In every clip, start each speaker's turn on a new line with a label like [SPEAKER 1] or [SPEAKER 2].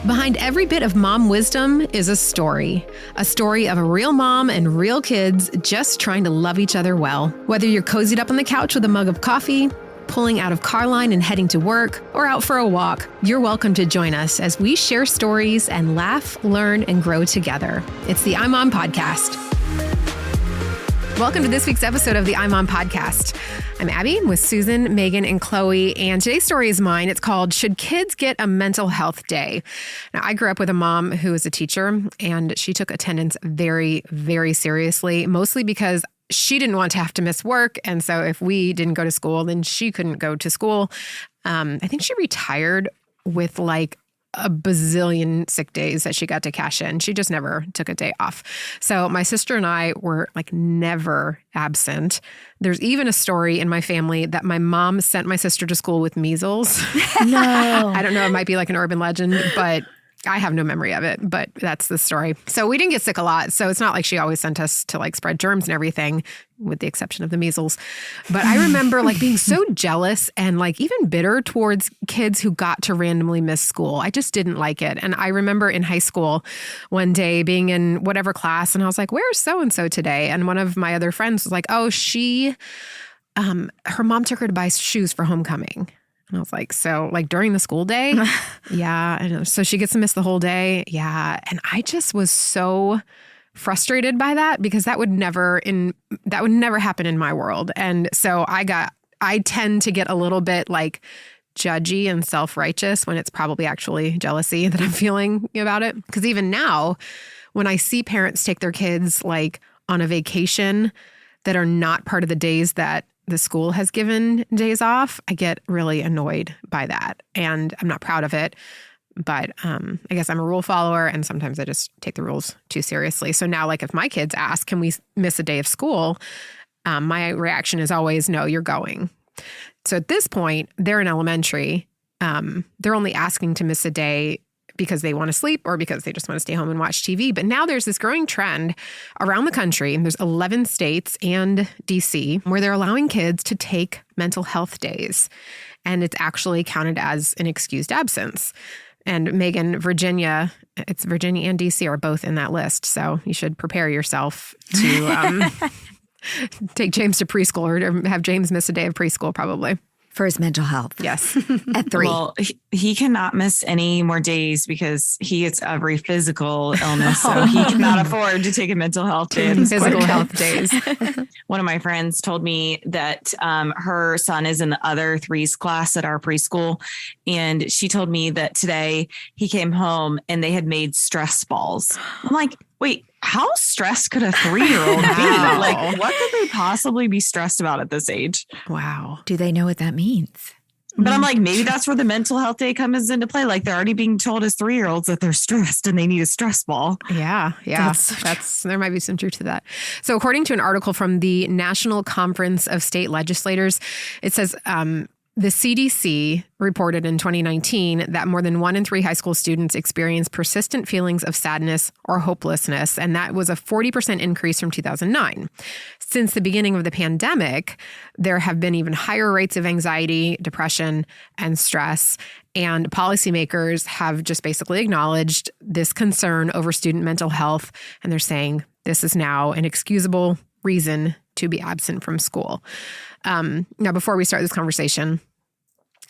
[SPEAKER 1] Behind every bit of mom wisdom is a story of a real mom and real kids just trying to love each other well. Whether you're cozied up on the couch with a mug of coffee, pulling out of car line and heading to work, or out for a walk, you're welcome to join us as we share stories and laugh, learn, and grow together. It's the iMom Podcast. Welcome to this week's episode of the iMom Podcast. I'm Abby with Susan, Megan, and Chloe, and today's story is mine. It's called, Should Kids Get a Mental Health Day? Now, I grew up with a mom who was a teacher, and she took attendance very, very seriously, mostly because she didn't want to have to miss work, and so if we didn't go to school, then she couldn't go to school. I think she retired with like a bazillion sick days that she got to cash in. She just never took a day off. So my sister and I were like never absent. There's even a story in my family that my mom sent my sister to school with measles.
[SPEAKER 2] No.
[SPEAKER 1] I don't know. It might be like an urban legend, but I have no memory of it, but that's the story. So we didn't get sick a lot. So it's not like she always sent us to like spread germs and everything, with the exception of the measles. But I remember like being so jealous and like even bitter towards kids who got to randomly miss school. I just didn't like it. And I remember in high school one day being in whatever class and I was like, where's so-and-so today? And one of my other friends was like, oh, her mom took her to buy shoes for homecoming. And I was like, so like during the school day? Yeah. And so she gets to miss the whole day. Yeah. And I just was so frustrated by that because that would never happen in my world. And so I tend to get a little bit like judgy and self-righteous when it's probably actually jealousy that I'm feeling about it. Because even now, when I see parents take their kids like on a vacation that are not part of the days that the school has given days off, I get really annoyed by that. And I'm not proud of it. But I guess I'm a rule follower and sometimes I just take the rules too seriously. So now like if my kids ask, can we miss a day of school? My reaction is always, no, you're going. So at this point, they're in elementary. They're only asking to miss a day because they want to sleep or because they just want to stay home and watch TV. But now there's this growing trend around the country, and there's 11 states and DC, where they're allowing kids to take mental health days. And it's actually counted as an excused absence. And Megan, Virginia and DC are both in that list. So you should prepare yourself to take James to preschool or have James miss a day of preschool probably.
[SPEAKER 2] For his mental health.
[SPEAKER 1] Yes.
[SPEAKER 2] At 3.
[SPEAKER 3] Well, he cannot miss any more days because he gets every physical illness. So he cannot afford to take a mental health day.
[SPEAKER 1] Physical health days.
[SPEAKER 3] One of my friends told me that her son is in the other 3s class at our preschool. And she told me that today he came home and they had made stress balls. I'm like, wait, how stressed could a 3-year-old be?
[SPEAKER 1] Wow.
[SPEAKER 3] Like, what could they possibly be stressed about at this age?
[SPEAKER 1] Wow.
[SPEAKER 2] Do they know what that means?
[SPEAKER 3] But I'm like, maybe that's where the mental health day comes into play. Like they're already being told as 3-year-olds that they're stressed and they need a stress ball.
[SPEAKER 1] Yeah. There might be some truth to that. So according to an article from the National Conference of State Legislators, it says, the CDC reported in 2019 that more than 1 in 3 high school students experience persistent feelings of sadness or hopelessness, and that was a 40% increase from 2009. Since the beginning of the pandemic, there have been even higher rates of anxiety, depression, and stress, and policymakers have just basically acknowledged this concern over student mental health, and they're saying this is now an excusable reason to be absent from school. Now, before we start this conversation,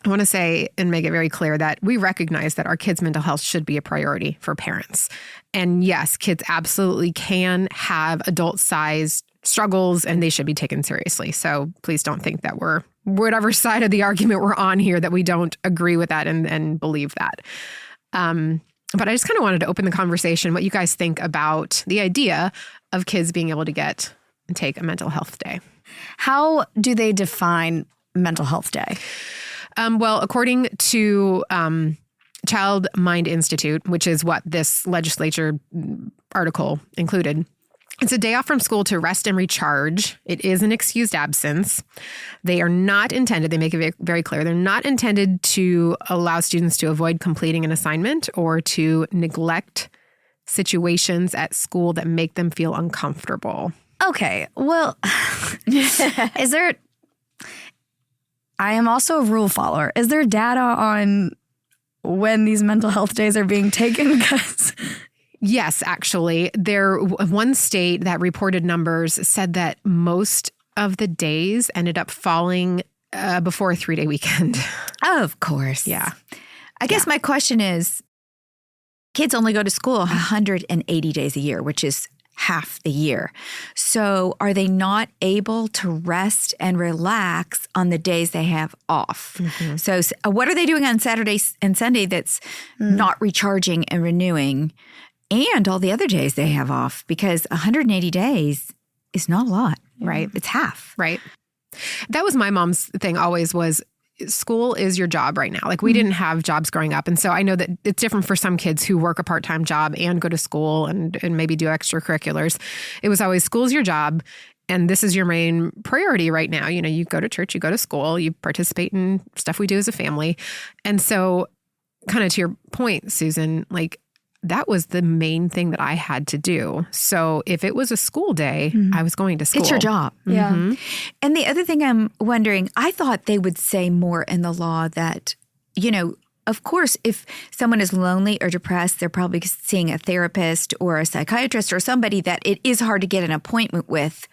[SPEAKER 1] I want to say and make it very clear that we recognize that our kids' mental health should be a priority for parents. And yes, kids absolutely can have adult-sized struggles and they should be taken seriously. So please don't think that we're, whatever side of the argument we're on here, that we don't agree with that and believe that. But I just kind of wanted to open the conversation, what you guys think about the idea of kids being able to get and take a mental health day.
[SPEAKER 2] How do they define mental health day?
[SPEAKER 1] Well, according to Child Mind Institute, which is what this legislature article included, it's a day off from school to rest and recharge. It is an excused absence. They are not intended, they make it very clear, they're not intended to allow students to avoid completing an assignment or to neglect situations at school that make them feel uncomfortable.
[SPEAKER 2] Okay, well, I am also a rule follower. Is there data on when these mental health days are being taken? Because
[SPEAKER 1] Yes, actually. One state that reported numbers said that most of the days ended up falling before a 3-day weekend.
[SPEAKER 4] Of course.
[SPEAKER 1] Yeah.
[SPEAKER 4] I guess my question is, kids only go to school 180 days a year, which is half the year. So are they not able to rest and relax on the days they have off?
[SPEAKER 1] Mm-hmm.
[SPEAKER 4] So what are they doing on Saturday and Sunday that's not recharging and renewing, and all the other days they have off? Because 180 days is not a lot, right? It's half.
[SPEAKER 1] Right. That was my mom's thing always, was school is your job right now. Like, we didn't have jobs growing up. And so I know that it's different for some kids who work a part-time job and go to school and maybe do extracurriculars. It was always, school's your job, and this is your main priority right now. You know, you go to church, you go to school, you participate in stuff we do as a family. And so, kind of to your point, Susan, like, that was the main thing that I had to do. So if it was a school day, I was going to school.
[SPEAKER 4] It's your job.
[SPEAKER 2] yeah.
[SPEAKER 4] And the other thing I'm wondering, I thought they would say more in the law that, you know, of course, if someone is lonely or depressed, they're probably seeing a therapist or a psychiatrist or somebody that it is hard to get an appointment with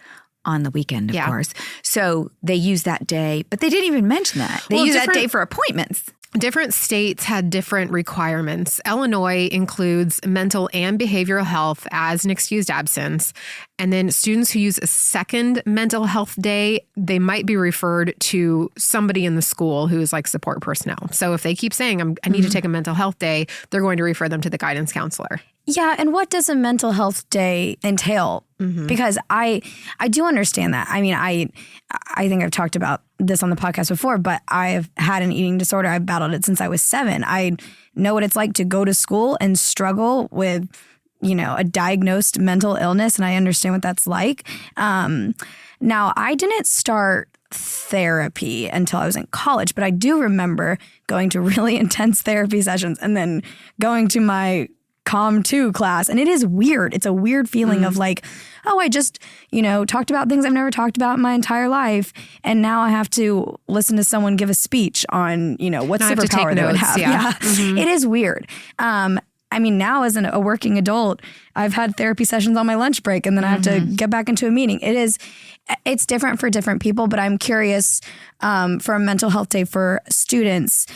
[SPEAKER 4] on the weekend, of course. So they use that day, but they didn't even mention that. They use that day for appointments.
[SPEAKER 1] Different states had different requirements. Illinois includes mental and behavioral health as an excused absence. And then students who use a second mental health day, they might be referred to somebody in the school who is like support personnel. So if they keep saying, I need to take a mental health day, they're going to refer them to the guidance counselor.
[SPEAKER 2] Yeah, and what does a mental health day entail? Because I do understand that. I mean, I think I've talked about this on the podcast before, but I've had an eating disorder. I've battled it since I was 7. I know what it's like to go to school and struggle with, you know, a diagnosed mental illness, and I understand what that's like. Now, I didn't start therapy until I was in college, but I do remember going to really intense therapy sessions and then going to my Calm 2 class. And it is weird. It's a weird feeling of like, oh, I just, you know, talked about things I've never talked about in my entire life. And now I have to listen to someone give a speech on, you know, what superpower they would have. Yeah. It is weird. I mean, now as a working adult, I've had therapy sessions on my lunch break and then I have to get back into a meeting. It's different for different people, but I'm curious, for a mental health day for students,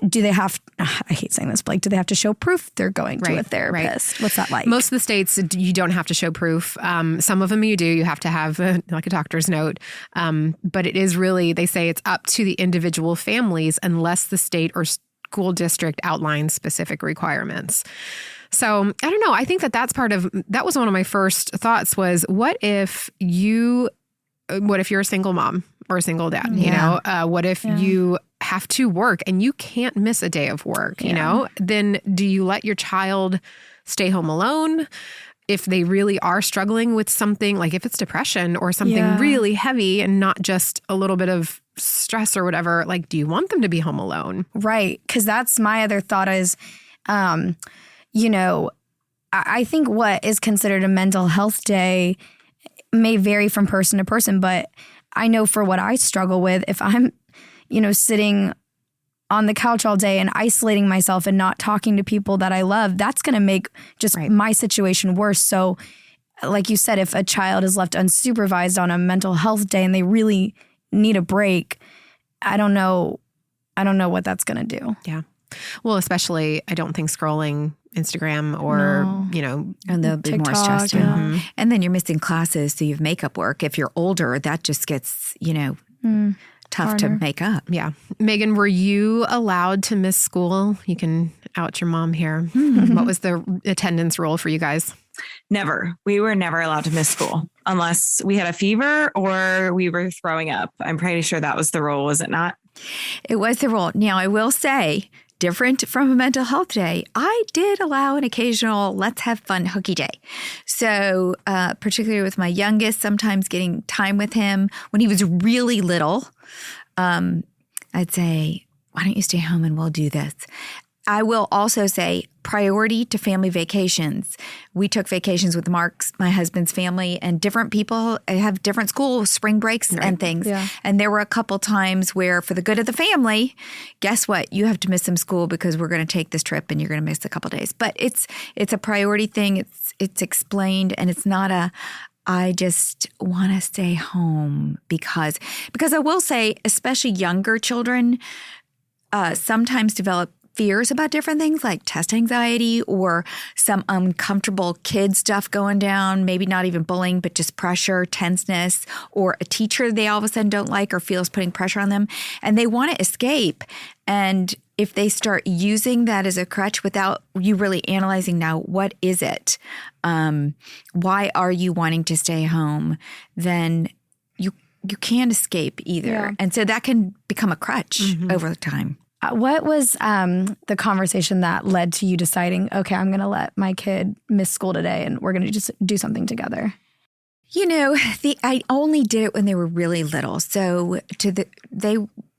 [SPEAKER 2] do they have, I hate saying this, but like, do they have to show proof they're going to a therapist? What's that like?
[SPEAKER 1] Most of the states, you don't have to show proof. Some of them you do. You have to have like a doctor's note. But it is really, they say it's up to the individual families unless the state or school district outlines specific requirements. So I don't know. I think that was one of my first thoughts was, what if you're a single mom or a single dad, you know, what if you have to work and you can't miss a day of work, you know, then do you let your child stay home alone? If they really are struggling with something, like if it's depression or something really heavy and not just a little bit of stress or whatever, like, do you want them to be home alone?
[SPEAKER 2] Right. Because that's my other thought is, you know, I think what is considered a mental health day may vary from person to person, but I know for what I struggle with, if I'm, you know, sitting on the couch all day and isolating myself and not talking to people that I love, that's going to make just my situation worse. So like you said, if a child is left unsupervised on a mental health day and they really need a break, I don't know what that's going to do.
[SPEAKER 1] Yeah. Well, especially, I don't think scrolling Instagram or, you know,
[SPEAKER 4] and they'll be
[SPEAKER 2] TikTok,
[SPEAKER 4] more stressed.
[SPEAKER 2] yeah.
[SPEAKER 4] And then you're missing classes, so you have makeup work. If you're older, that just gets, you know, tough to make up.
[SPEAKER 1] Yeah. Megan, were you allowed to miss school? You can out your mom here. What was the attendance rule for you guys?
[SPEAKER 3] Never. We were never allowed to miss school unless we had a fever or we were throwing up. I'm pretty sure that was the rule, was it not?
[SPEAKER 4] It was the rule. Now, I will say, different from a mental health day, I did allow an occasional let's have fun hooky day. So particularly with my youngest, sometimes getting time with him when he was really little, I'd say, why don't you stay home and we'll do this? I will also say priority to family vacations. We took vacations with Mark's, my husband's family, and different people have different school spring breaks and things.
[SPEAKER 2] Yeah.
[SPEAKER 4] And there were a couple times where, for the good of the family, guess what? You have to miss some school because we're going to take this trip and you're going to miss a couple days. But it's a priority thing. It's explained, and it's not a I just want to stay home because I will say, especially younger children, sometimes develop fears about different things like test anxiety or some uncomfortable kid stuff going down, maybe not even bullying, but just pressure, tenseness, or a teacher they all of a sudden don't like or feels putting pressure on them. And they want to escape. And if they start using that as a crutch without you really analyzing now, what is it? Why are you wanting to stay home? Then you can't escape either.
[SPEAKER 2] Yeah.
[SPEAKER 4] And so that can become a crutch over time.
[SPEAKER 2] What was the conversation that led to you deciding, okay, I'm going to let my kid miss school today and we're going to just do something together?
[SPEAKER 4] You know, I only did it when they were really little. So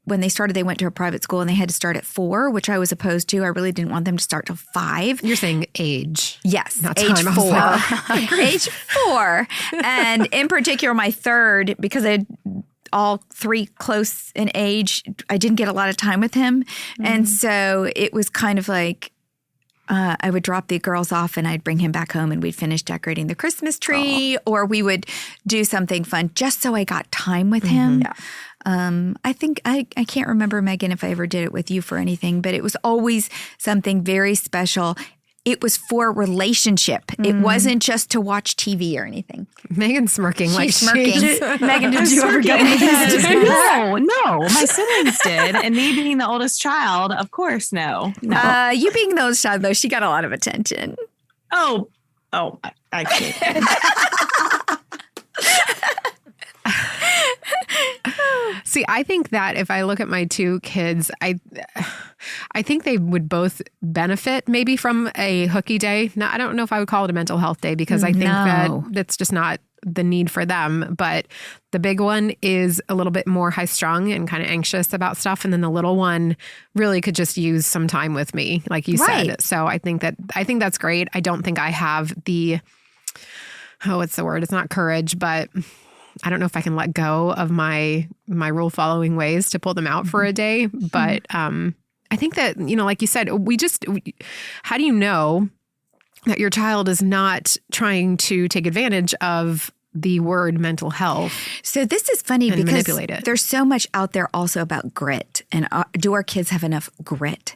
[SPEAKER 4] when they started, they went to a private school and they had to start at 4, which I was opposed to. I really didn't want them to start till 5.
[SPEAKER 1] You're saying age.
[SPEAKER 4] Yes,
[SPEAKER 1] Not
[SPEAKER 4] age
[SPEAKER 1] time.
[SPEAKER 4] 4. Age 4. And in particular, my third, because I had all 3 close in age, I didn't get a lot of time with him. And so it was kind of like, I would drop the girls off and I'd bring him back home and we'd finish decorating the Christmas tree, or we would do something fun just so I got time with him.
[SPEAKER 2] Yeah.
[SPEAKER 4] I think I can't remember, Megan, if I ever did it with you for anything, but it was always something very special. It was for relationship. It wasn't just to watch TV or anything.
[SPEAKER 1] Megan's smirking like
[SPEAKER 4] smirking.
[SPEAKER 2] Megan, did you ever get anything?
[SPEAKER 3] No, my siblings did. And me being the oldest child, of course, no.
[SPEAKER 4] You being the oldest child, though, she got a lot of attention.
[SPEAKER 3] Oh, I can't.
[SPEAKER 1] See, I think that if I look at my 2 kids, I think they would both benefit maybe from a hooky day. Now, I don't know if I would call it a mental health day because I think that that's just not the need for them. But the big one is a little bit more high strung and kind of anxious about stuff. And then the little one really could just use some time with me, like you said. So I think that's great. I don't think I have the, what's the word? It's not courage, but I don't know if I can let go of my rule following ways to pull them out for a day. But I think that, like you said, how do you know that your child is not trying to take advantage of the word mental health?
[SPEAKER 4] So this is funny because
[SPEAKER 1] manipulate it.
[SPEAKER 4] There's so much out there also about grit. And do our kids have enough grit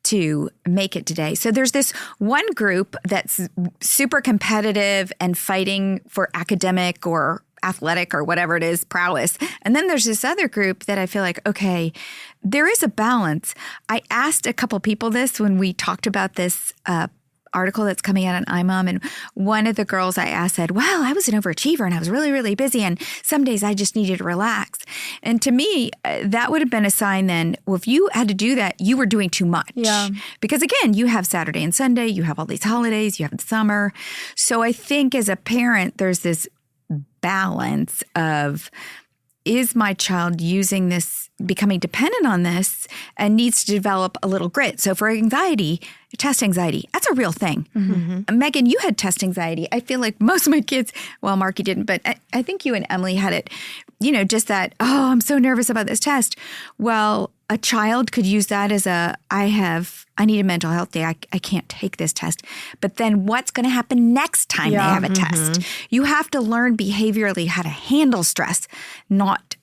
[SPEAKER 4] to make it today? So there's this one group that's super competitive and fighting for academic or athletic or whatever it is, prowess. And then there's this other group that I feel like, okay, there is a balance. I asked a couple people this when we talked about this article that's coming out on iMom, and one of the girls I asked said, well, I was an overachiever and I was really, really busy, and some days I just needed to relax. And to me, that would have been a sign then, well, if you had to do that, you were doing too much.
[SPEAKER 2] Yeah.
[SPEAKER 4] Because again, you have Saturday and Sunday, you have all these holidays, you have the summer. So I think as a parent, there's this balance of, is my child using this, becoming dependent on this, and needs to develop a little grit? So for anxiety, test anxiety, that's a real thing. Megan, you had test anxiety. I feel like most of my kids, well, Marky didn't, but I think you and Emily had it, just that, oh, I'm so nervous about this test. Well, a child could use that as I need a mental health day. I can't take this test. But then what's going to happen next time they have a test? You have to learn behaviorally how to handle stress, not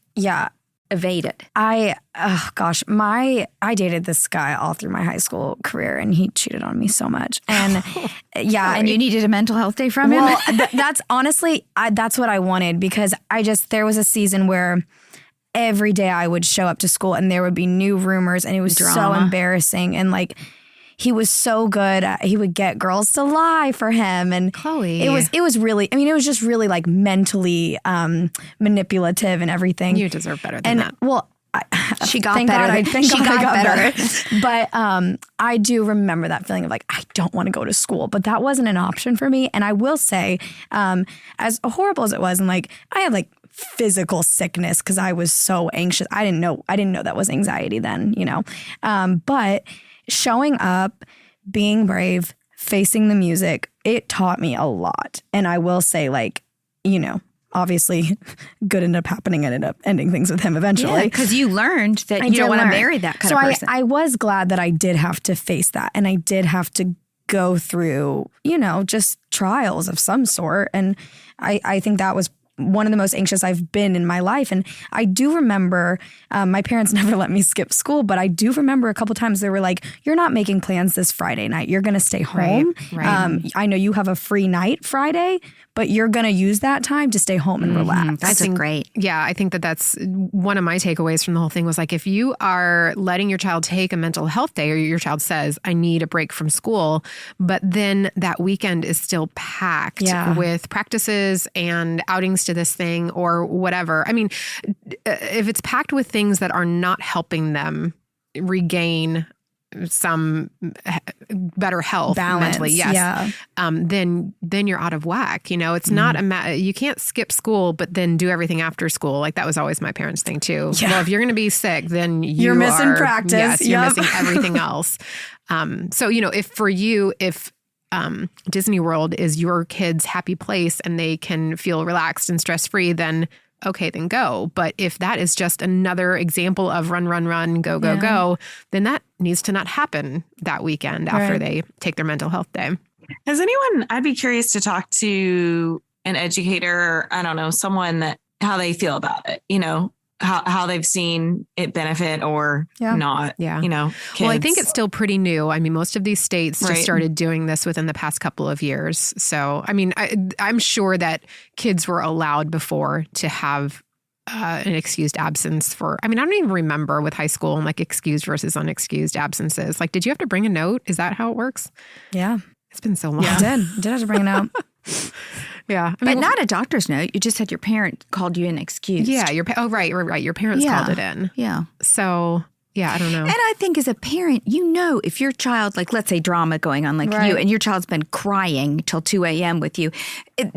[SPEAKER 4] evade it.
[SPEAKER 2] I dated this guy all through my high school career, and he cheated on me so much. And
[SPEAKER 4] and you needed a mental health day from him?
[SPEAKER 2] Well, that's honestly, that's what I wanted, because there was a season where every day I would show up to school and there would be new rumors, and it was so embarrassing. And like, he was so good. He would get girls to lie for him. And
[SPEAKER 1] Chloe,
[SPEAKER 2] it was really, it was just really like mentally manipulative and everything.
[SPEAKER 1] you deserve better than that.
[SPEAKER 2] Well,
[SPEAKER 4] She got
[SPEAKER 2] thank
[SPEAKER 4] better.
[SPEAKER 2] God
[SPEAKER 4] She
[SPEAKER 2] I
[SPEAKER 4] got better.
[SPEAKER 2] But I do remember that feeling of like, I don't want to go to school, but that wasn't an option for me. And I will say, as horrible as it was, and like, I had like physical sickness because I was so anxious. I didn't know that was anxiety then, but showing up, being brave, facing the music, it taught me a lot. And I will say, like, you know, obviously good ended up happening. I ended up ending things with him eventually.
[SPEAKER 4] Because you learned that you don't want to marry that kind of person.
[SPEAKER 2] I was glad that I did have to face that. And I did have to go through, you know, just trials of some sort. And I think that was one of the most anxious I've been in my life. And I do remember, my parents never let me skip school, but I do remember a couple times they were like, you're not making plans this Friday night. You're going to stay home.
[SPEAKER 1] Right.
[SPEAKER 2] I know you have a free night Friday, but you're going to use that time to stay home and relax.
[SPEAKER 4] That's great.
[SPEAKER 1] Yeah, I think that that's one of my takeaways from the whole thing was like, if you are letting your child take a mental health day, or your child says, I need a break from school, but then that weekend is still packed with practices and outings to this thing or whatever. I mean, if it's packed with things that are not helping them regain some better health
[SPEAKER 2] Balance,
[SPEAKER 1] mentally, then you're out of whack. You know, it's not you can't skip school, but then do everything after school. Like that was always my parents' thing too.
[SPEAKER 2] Yeah.
[SPEAKER 1] Well, if you're going to be sick, then
[SPEAKER 2] you're missing practice.
[SPEAKER 1] Yes, you're missing everything else. So, you know, if Disney World is your kid's happy place and they can feel relaxed and stress-free, then okay, then go. But if that is just another example of run, go, then that needs to not happen that weekend after they take their mental health day.
[SPEAKER 3] Has anyone, I'd be curious to talk to an educator, I don't know, someone that how they feel about it, you know, how they've seen it benefit or not, you know, kids.
[SPEAKER 1] Well, I think it's still pretty new. I mean, most of these states just started doing this within the past couple of years. So, I mean, I'm sure that kids were allowed before to have an excused absence for, I mean, I don't even remember with high school and like excused versus unexcused absences. Like, did you have to bring a note? Is that how it works?
[SPEAKER 2] Yeah.
[SPEAKER 1] It's been so long.
[SPEAKER 2] I did have to bring it out.
[SPEAKER 1] Yeah.
[SPEAKER 4] But not a doctor's note. You just had your parent called you an excuse.
[SPEAKER 1] Yeah. Right. Your parents called it in.
[SPEAKER 4] Yeah.
[SPEAKER 1] So, yeah, I don't know.
[SPEAKER 4] And I think as a parent, you know, if your child, like let's say drama going on like you, and your child's been crying till 2 a.m. with you,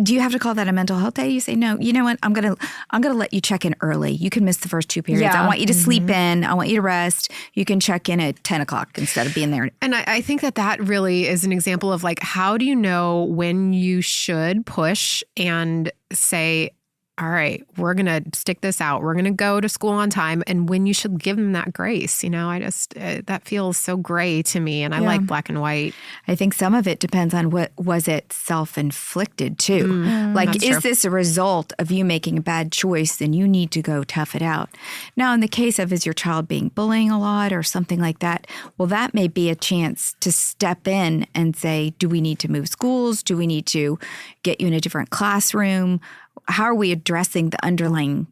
[SPEAKER 4] do you have to call that a mental health day? You say, no, you know what? I'm gonna let you check in early. You can miss the first 2 periods.
[SPEAKER 2] Yeah.
[SPEAKER 4] I want you to sleep in. I want you to rest. You can check in at 10 o'clock instead of being there.
[SPEAKER 1] And I think that really is an example of like, how do you know when you should push and say, all right, we're going to stick this out. We're going to go to school on time. And when you should give them that grace, you know, I just, that feels so gray to me. And I like black and white.
[SPEAKER 4] I think some of it depends on what was it self-inflicted too. Like, is this a result of you making a bad choice? Then you need to go tough it out. Now, in the case of is your child being bullying a lot or something like that, well, that may be a chance to step in and say, do we need to move schools? Do we need to get you in a different classroom? How are we addressing the underlying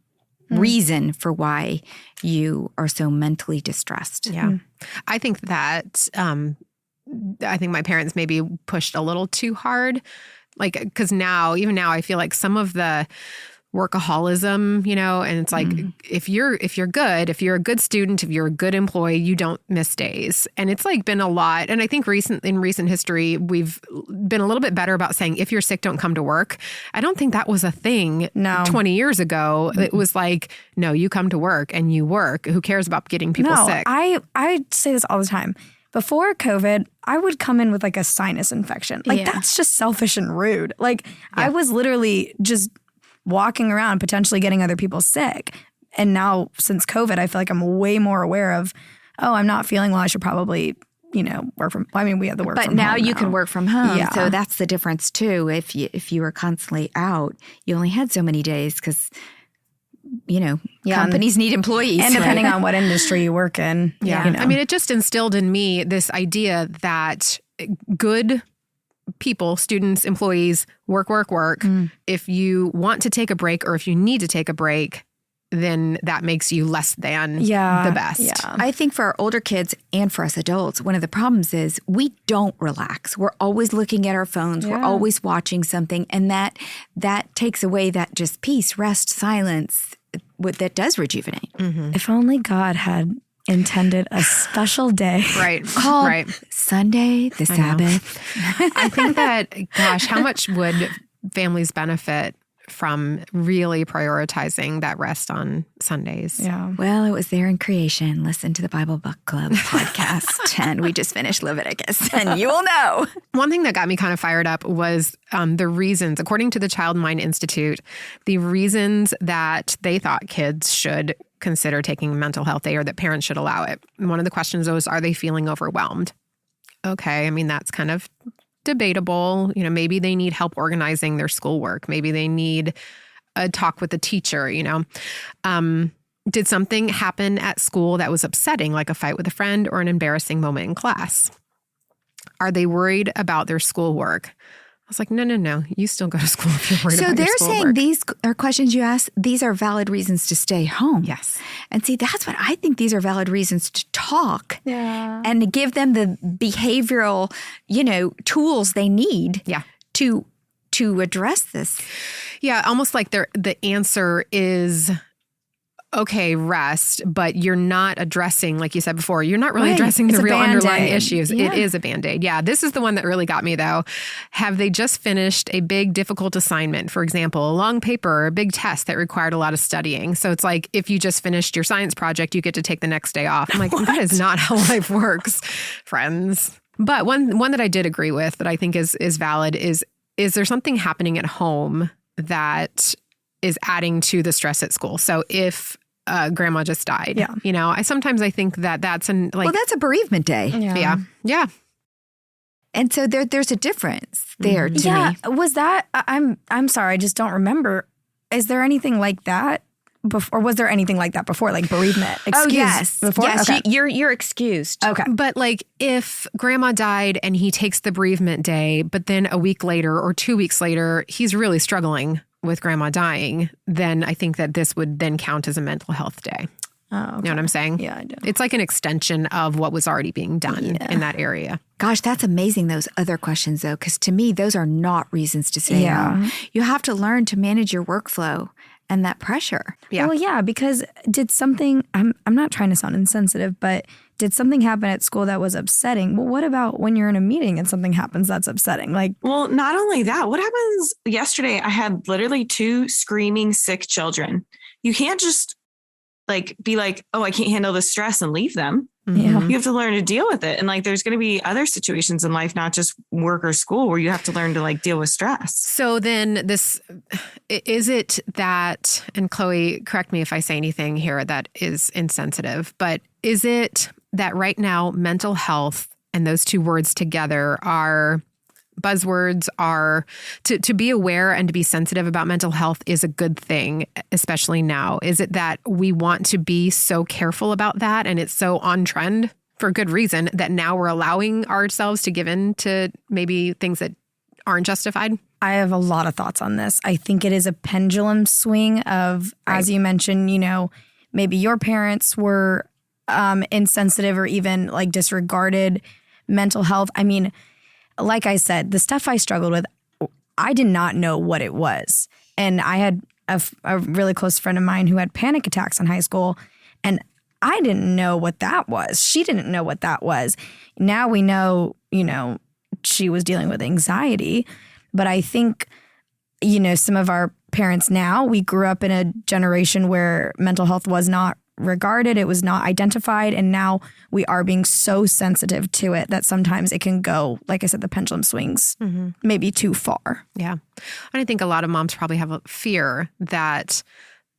[SPEAKER 4] reason for why you are so mentally distressed?
[SPEAKER 1] Yeah. I think that, I think my parents maybe pushed a little too hard. Like, because even now I feel like some of the workaholism, you know, and it's like, if you're good, if you're a good student, if you're a good employee, you don't miss days. And it's like been a lot. And I think in recent history, we've been a little bit better about saying, if you're sick, don't come to work. I don't think that was a thing 20 years ago. It was like, no, you come to work and you work. Who cares about getting people sick?
[SPEAKER 2] I say this all the time. Before COVID, I would come in with like a sinus infection. Like that's just selfish and rude. Like I was literally just walking around potentially getting other people sick. And now since COVID, I feel like I'm way more aware of, I'm not feeling well. I should probably, you know, work from, I mean, we have the work from home. But
[SPEAKER 4] now you can work from home.
[SPEAKER 2] Yeah.
[SPEAKER 4] So that's the difference too. If you were constantly out, you only had so many days because, you know, companies need employees.
[SPEAKER 2] And depending on what industry you work in.
[SPEAKER 1] Yeah.
[SPEAKER 2] You know.
[SPEAKER 1] I mean, it just instilled in me this idea that good people, students, employees, work. If you want to take a break or if you need to take a break, then that makes you less than the best.
[SPEAKER 2] Yeah.
[SPEAKER 4] I think for our older kids and for us adults, one of the problems is we don't relax. We're always looking at our phones. We're always watching something. And that takes away that just peace, rest, silence that does rejuvenate.
[SPEAKER 2] If only God had intended a special day.
[SPEAKER 4] Called Sunday, the Sabbath.
[SPEAKER 1] I think that, gosh, how much would families benefit from really prioritizing that rest on Sundays.
[SPEAKER 2] Yeah.
[SPEAKER 4] Well, it was there in creation. Listen to the Bible Book Club podcast. And we just finished Leviticus, and you will know.
[SPEAKER 1] One thing that got me kind of fired up was the reasons, according to the Child Mind Institute, the reasons that they thought kids should consider taking mental health day or that parents should allow it. And one of the questions was, are they feeling overwhelmed? Okay, I mean, that's kind of debatable. You know, maybe they need help organizing their schoolwork. Maybe they need a talk with the teacher, you know. Did something happen at school that was upsetting, like a fight with a friend or an embarrassing moment in class? Are they worried about their schoolwork? I was like, no. You still go to school if you're worried
[SPEAKER 4] So
[SPEAKER 1] about your
[SPEAKER 4] they're
[SPEAKER 1] schoolwork.
[SPEAKER 4] saying these are questions you ask. These are valid reasons to stay home.
[SPEAKER 1] Yes.
[SPEAKER 4] And see, that's what I think these are valid reasons to talk.
[SPEAKER 2] Yeah.
[SPEAKER 4] And to give them the behavioral, tools they need
[SPEAKER 1] Yeah.
[SPEAKER 4] to address this.
[SPEAKER 1] Yeah, almost like the answer is, okay, rest, but you're not addressing, like you said before, you're not really
[SPEAKER 2] Right.
[SPEAKER 1] addressing
[SPEAKER 2] It's
[SPEAKER 1] the
[SPEAKER 2] a
[SPEAKER 1] real underlying
[SPEAKER 2] Band-Aid.
[SPEAKER 1] issues.
[SPEAKER 2] Yeah.
[SPEAKER 1] It is a Band-Aid. Yeah, this is the one that really got me, though. Have they just finished a big, difficult assignment? For example, a long paper or a big test that required a lot of studying. So it's like, if you just finished your science project, you get to take the next day off. I'm like, that is not how life works, friends. But one that I did agree with that I think is valid is there something happening at home that is adding to the stress at school? So if grandma just died, I sometimes think that's
[SPEAKER 4] Well, that's a bereavement day.
[SPEAKER 1] yeah.
[SPEAKER 4] And so there's a difference there to
[SPEAKER 2] Yeah.
[SPEAKER 4] me.
[SPEAKER 2] Was that? I'm sorry. I just don't remember. Is there anything like that before? Or was there anything like that before, like bereavement?
[SPEAKER 4] Oh, yes.
[SPEAKER 2] Before?
[SPEAKER 4] Yes,
[SPEAKER 2] Okay.
[SPEAKER 4] you're excused.
[SPEAKER 2] Okay.
[SPEAKER 1] But like if grandma died and he takes the bereavement day, but then a week later or 2 weeks later, he's really struggling with grandma dying, then I think that this would then count as a mental health day.
[SPEAKER 2] Oh, okay.
[SPEAKER 1] You know what I'm saying?
[SPEAKER 2] Yeah, I do.
[SPEAKER 1] It's like an extension of what was already being done in that area.
[SPEAKER 4] Gosh, that's amazing, those other questions, though, because to me, those are not reasons to stay home. You have to learn to manage your workflow and that pressure.
[SPEAKER 1] Yeah.
[SPEAKER 2] Well, yeah, because did something, I'm not trying to sound insensitive, but did something happen at school that was upsetting? Well, what about when you're in a meeting and something happens that's upsetting? Like,
[SPEAKER 3] Well, not only that, what happens yesterday? I had literally 2 screaming sick children. You can't just be like, oh, I can't handle the stress and leave them.
[SPEAKER 2] yeah.
[SPEAKER 3] You have to learn to deal with it. And there's going to be other situations in life, not just work or school, where you have to learn to deal with stress.
[SPEAKER 1] So then is it that, and Chloe, correct me if I say anything here that is insensitive, but is it that right now mental health and those 2 words together are buzzwords, are to be aware and to be sensitive about mental health is a good thing, especially now? Is it that we want to be so careful about that and it's so on trend for good reason that now we're allowing ourselves to give in to maybe things that aren't justified?
[SPEAKER 2] I have a lot of thoughts on this. I think it is a pendulum swing of, as you mentioned, maybe your parents were insensitive or even disregarded mental health. I mean, like I said, the stuff I struggled with, I did not know what it was. And I had a really close friend of mine who had panic attacks in high school, and I didn't know what that was. She didn't know what that was. Now we know, she was dealing with anxiety. But I think, some of our parents now, we grew up in a generation where mental health was not regarded, it was not identified, and now we are being so sensitive to it that sometimes it can go, like I said, the pendulum swings maybe too far.
[SPEAKER 1] Yeah. And I think a lot of moms probably have a fear that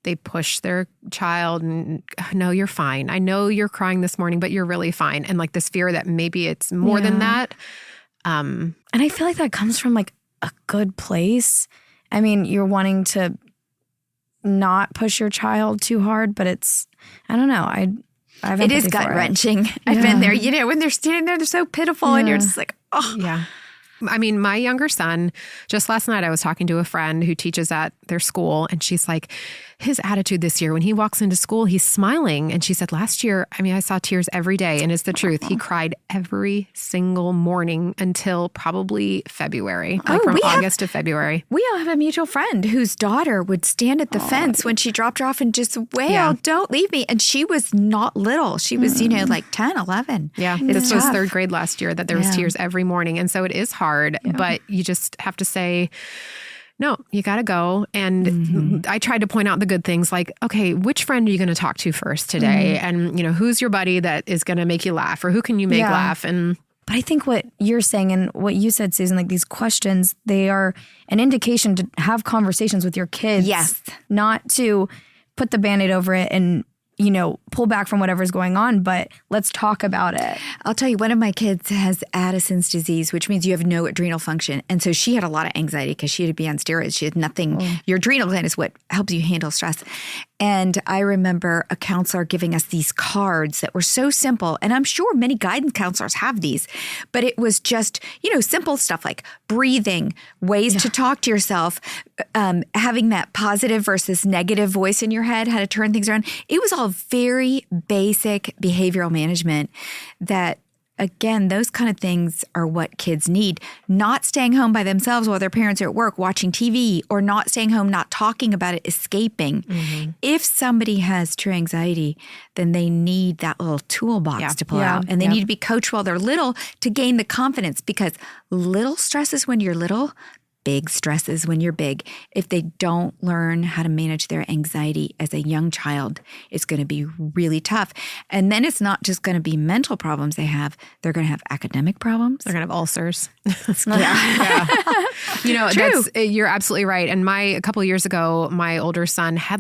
[SPEAKER 1] they push their child and, no, you're fine. I know you're crying this morning, but you're really fine. And this fear that maybe it's more than that.
[SPEAKER 2] And I feel like that comes from a good place. I mean, you're wanting to not push your child too hard, but it's, I don't know.
[SPEAKER 4] It is gut wrenching. I've been there. When they're standing there, they're so pitiful, and you're just like, oh.
[SPEAKER 1] Yeah. I mean, my younger son, just last night I was talking to a friend who teaches at their school, and she's like, his attitude this year, when he walks into school, he's smiling. And she said, last year, I saw tears every day. And it's the truth. He cried every single morning until probably February, from August to February.
[SPEAKER 4] We all have a mutual friend whose daughter would stand at the fence when she dropped her off and just wail, don't leave me. And she was not little. She was, 10, 11.
[SPEAKER 1] Yeah, this was 3rd grade last year that there was tears every morning. And so it is hard, but you just have to say, no, you got to go. And I tried to point out the good things like, okay, which friend are you going to talk to first today? And, who's your buddy that is going to make you laugh, or who can you make laugh? And
[SPEAKER 2] but I think what you're saying and what you said, Susan, like these questions, they are an indication to have conversations with your kids.
[SPEAKER 4] Yes.
[SPEAKER 2] Not to put the Band-Aid over it and, pull back from whatever's going on, but let's talk about it.
[SPEAKER 4] I'll tell you, one of my kids has Addison's disease, which means you have no adrenal function. And so she had a lot of anxiety because she had to be on steroids. She had nothing. Your adrenal gland is what helps you handle stress. And I remember a counselor giving us these cards that were so simple. And I'm sure many guidance counselors have these, but it was just, simple stuff like breathing, ways to talk to yourself, having that positive versus negative voice in your head, how to turn things around. It was all very basic behavioral management that, again, those kind of things are what kids need. Not staying home by themselves while their parents are at work watching TV, or not staying home, not talking about it, escaping. If somebody has true anxiety, then they need that little toolbox to pull out. And they need to be coached while they're little to gain the confidence, because little stresses when you're little, big stresses when you're big. If they don't learn how to manage their anxiety as a young child, it's going to be really tough. And then it's not just going to be mental problems they have. They're going to have academic problems.
[SPEAKER 1] they're going to have ulcers.
[SPEAKER 2] True.
[SPEAKER 1] You're absolutely right. And a couple of years ago, my older son had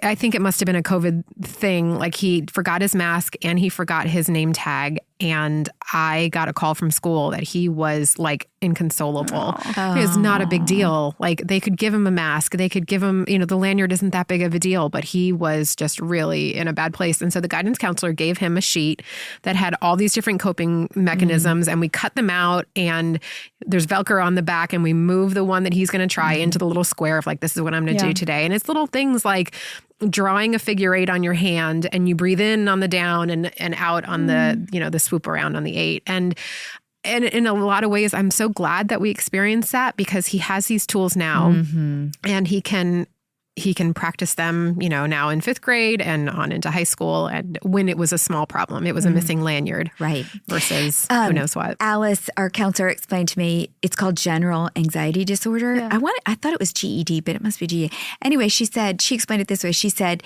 [SPEAKER 1] I think it must have been a COVID thing. Like he forgot his mask and he forgot his name tag. And I got a call from school that he was like inconsolable. It was not a big deal. Like they could give him a mask. They could give him, the lanyard isn't that big of a deal, but he was just really in a bad place. And so the guidance counselor gave him a sheet that had all these different coping mechanisms, and we cut them out, and there's Velcro on the back, and we move the one that he's going to try into the little square of like, this is what I'm going to do today. And it's little things like drawing a figure 8 on your hand, and you breathe in on the down and out on the swoop around on the 8. And in a lot of ways, I'm so glad that we experienced that, because he has these tools now, and he can practice them, now in 5th grade and on into high school. And when it was a small problem, it was a missing lanyard,
[SPEAKER 4] Right.
[SPEAKER 1] versus who knows what.
[SPEAKER 4] Alice, our counselor, explained to me it's called general anxiety disorder.
[SPEAKER 2] Yeah.
[SPEAKER 4] I thought it was GED, but it must be GED. Anyway, she explained it this way. She said,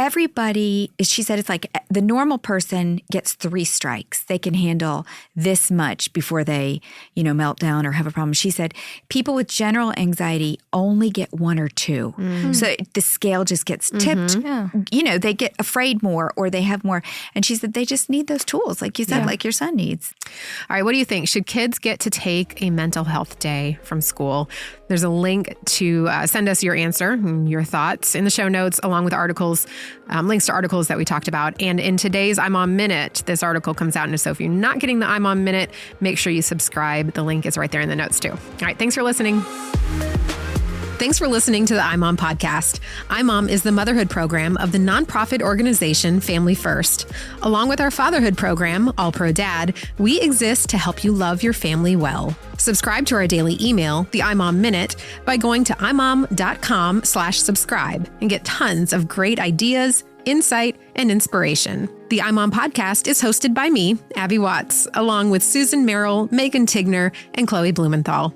[SPEAKER 4] it's like the normal person gets 3 strikes. They can handle this much before they, melt down or have a problem. She said people with general anxiety only get 1 or 2. So the scale just gets tipped. They get afraid more, or they have more. And she said they just need those tools, like you said, like your son needs.
[SPEAKER 1] All right, what do you think? Should kids get to take a mental health day from school? There's a link to send us your answer and your thoughts in the show notes, along with articles, links to articles that we talked about. And in today's I'm On Minute, this article comes out. And so if you're not getting the I'm On Minute, make sure you subscribe. The link is right there in the notes too. All right, thanks for listening. Thanks for listening to the iMom podcast. iMom is the motherhood program of the nonprofit organization Family First. Along with our fatherhood program, All Pro Dad, we exist to help you love your family well. Subscribe to our daily email, the iMom Minute, by going to imom.com/subscribe and get tons of great ideas, insight, and inspiration. The iMom podcast is hosted by me, Abby Watts, along with Susan Merrill, Megan Tigner, and Chloe Blumenthal.